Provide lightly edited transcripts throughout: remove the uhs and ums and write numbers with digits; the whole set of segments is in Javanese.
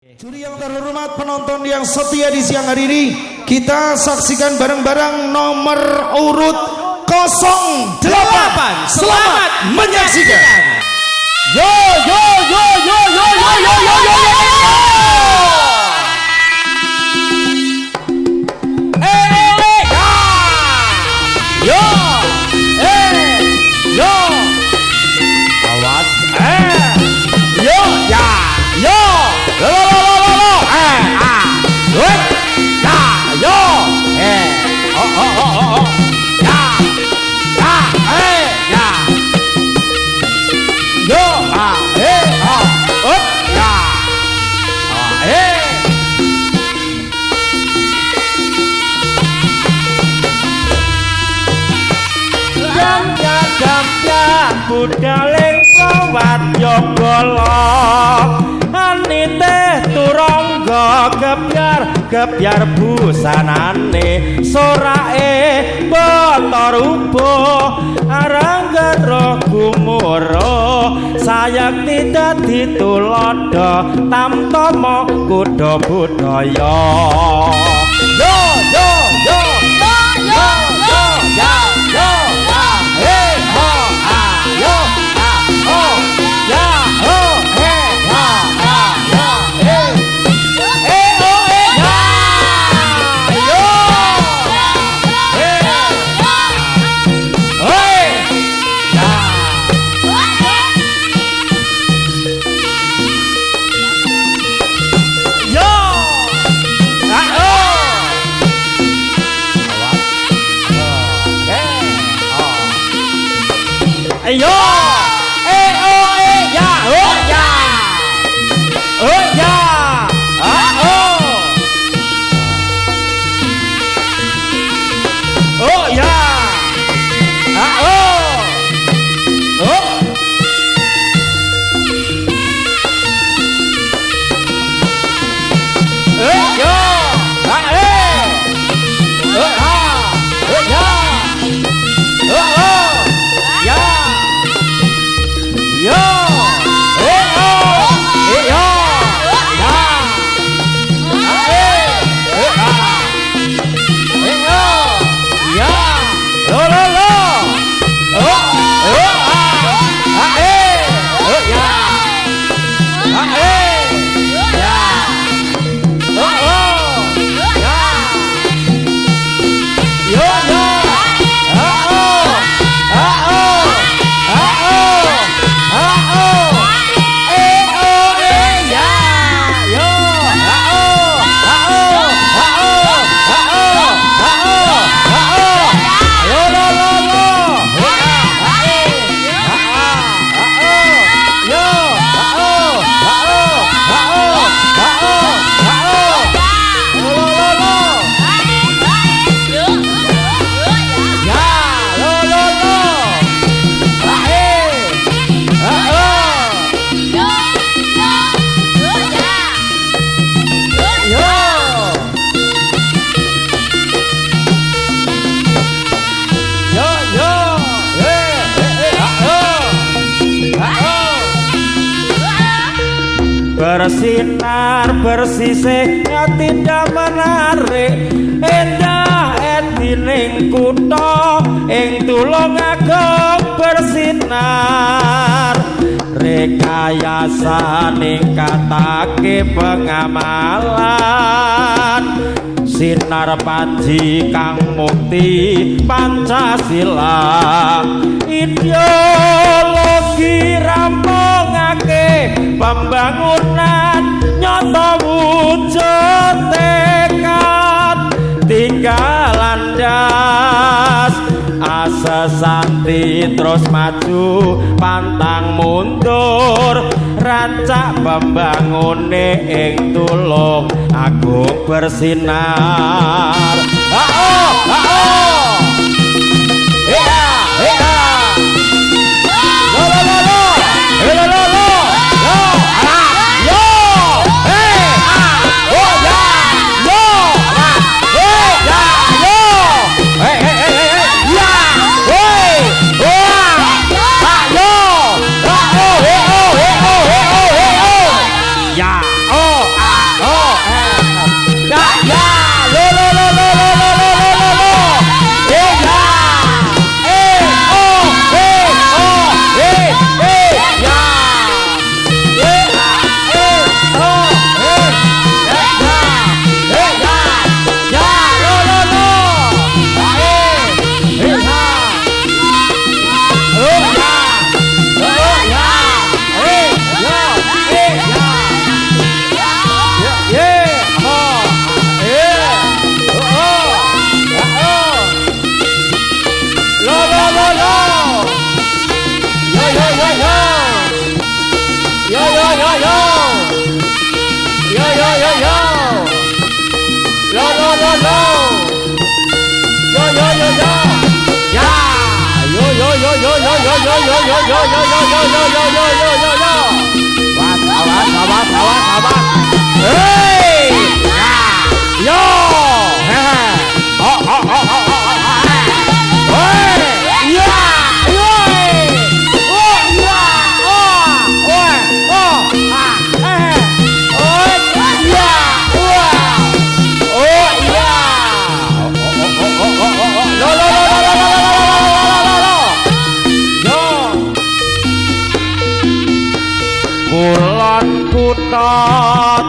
Juri yang terhormat, penonton yang setia di siang hari ini, kita saksikan bareng-bareng nomor urut 08. Selamat menyaksikan. Yo yo yo yo yo yo yo yo yo yo. Yo yo awat yo ya yo lo yo oh ya ya yo up ya jam budaling lawat yo golok anite turangga gebyar busanane sorake botor ubuh arang gero gumuro sayang tidak ditulodo tamtama kuda budaya yo yo yo yo yo yo ya yo hey ho yo oh ya oh hey ha yo hey yo ya oh ya oh ya oh ya bersinar bersisih tidak menarik endah etining kutha ing Tulungagung bersinar rekayasa ningkatake pengamalan sinar panji kang mukti Pancasila ideologi rampungake pembangunan nyata wujud tekad tinggal landas asesanti terus maju pantang mundur rancak pembangune ing Tulungagung bersinar ya oh Kulon kutha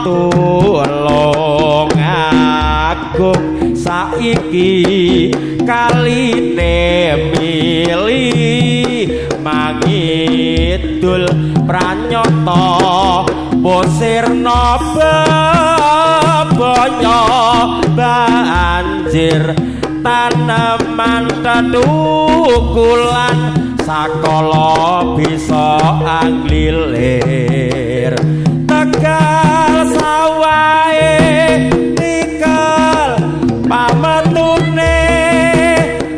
tulung agung saiki kaline mili mangidul pranyata posirna bebaya banjir taneman tetukulan sakala bisa anglilir tegal sawae nikel pametune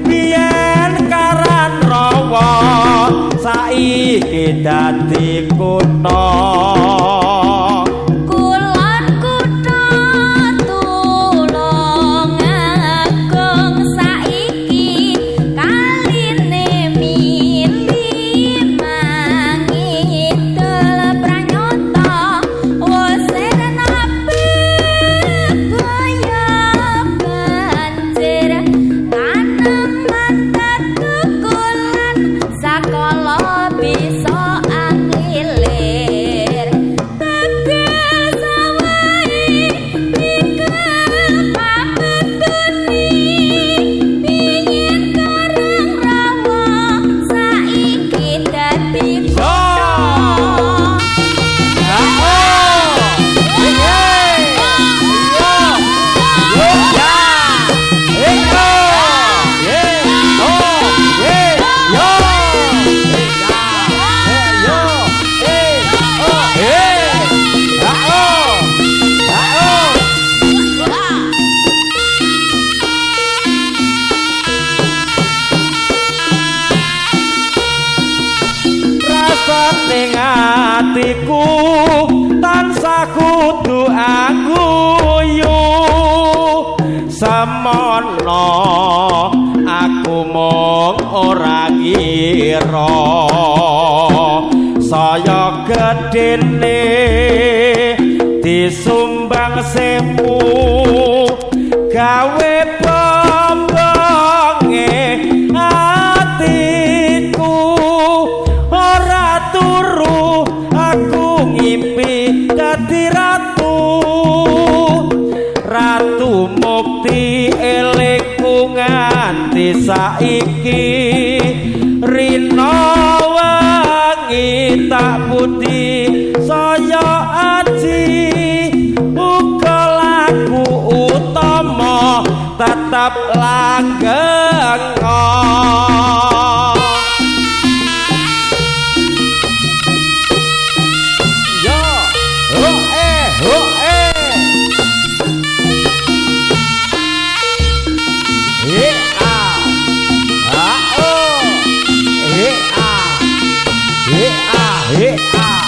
biyen karan rawa saiki dadi kutha ning atiku tansah kudu angguyu semono aku mung ora ngira saya gedene disumbang semu gawe bombonge atiku ora turu aku ngimpi dadi ratu ratu mukti elingku nganti saiki rina wengi tak putih saya aji uga laku utama tetap langgeng Hey,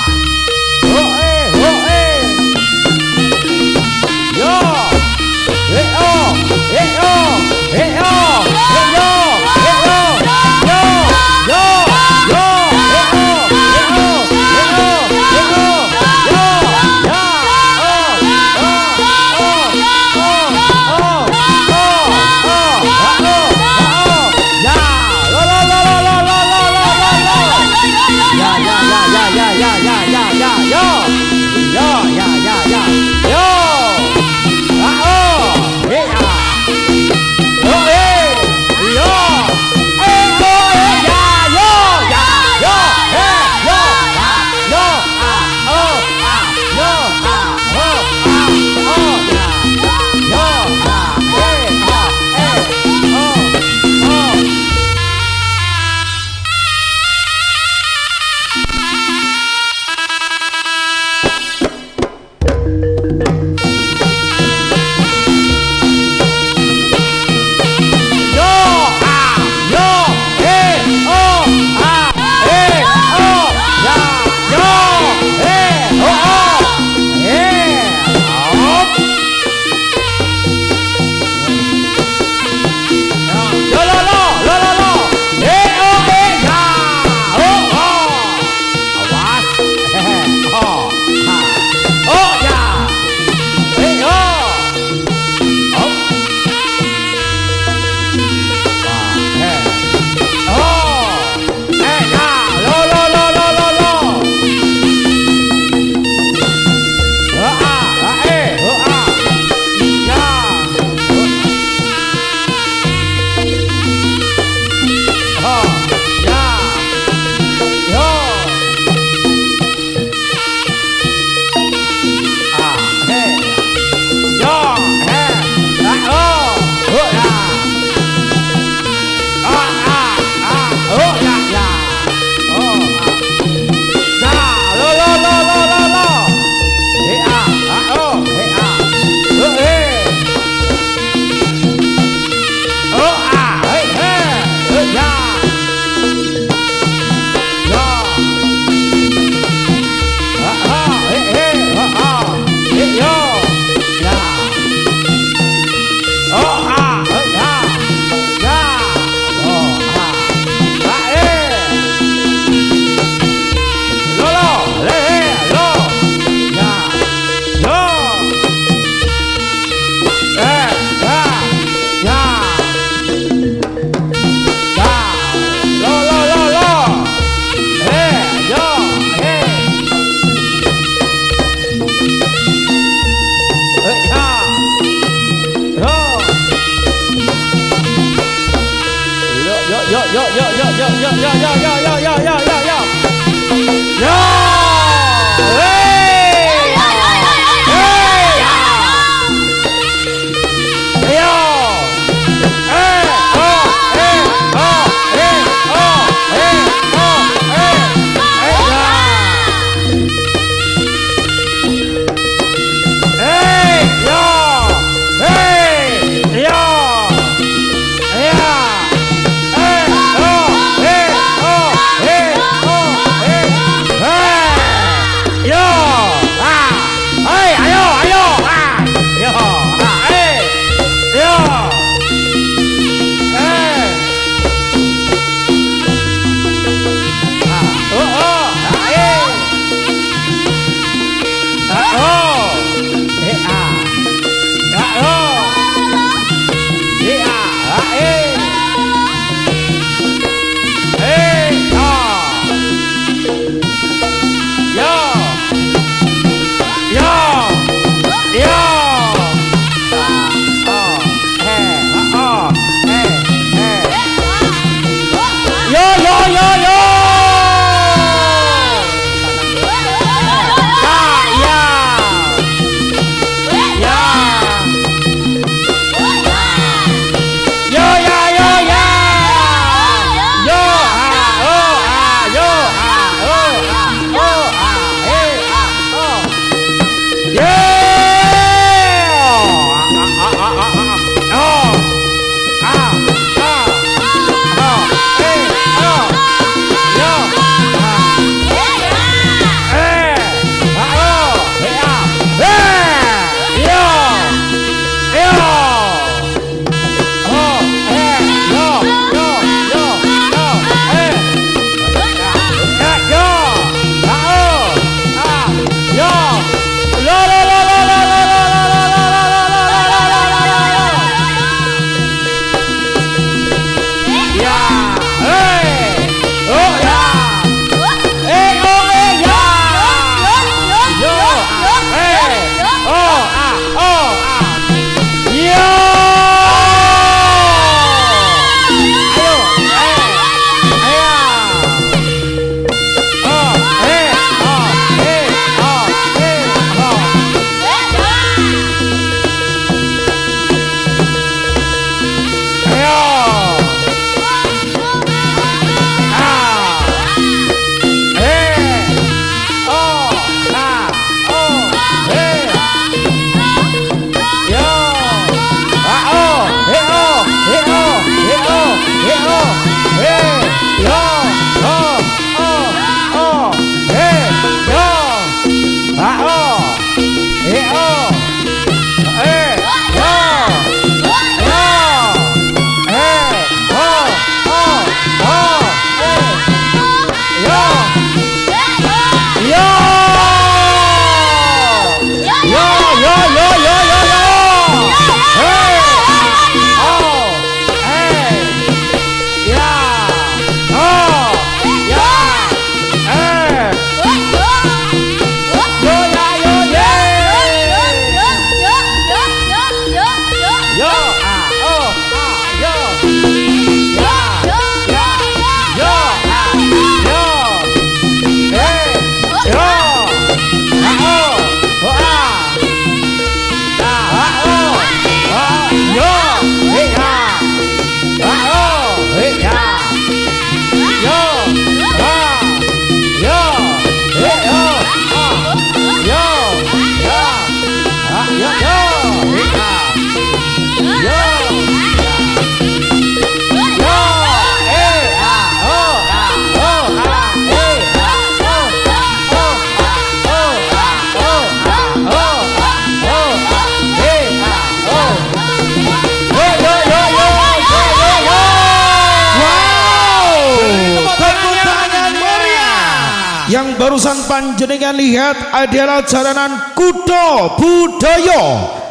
Yang barusan panjenengan lihat adalah jalanan kuda budaya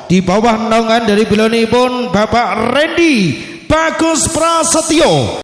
di bawah naungan dari bilonipun Bapak Randy Bagus Prasetyo.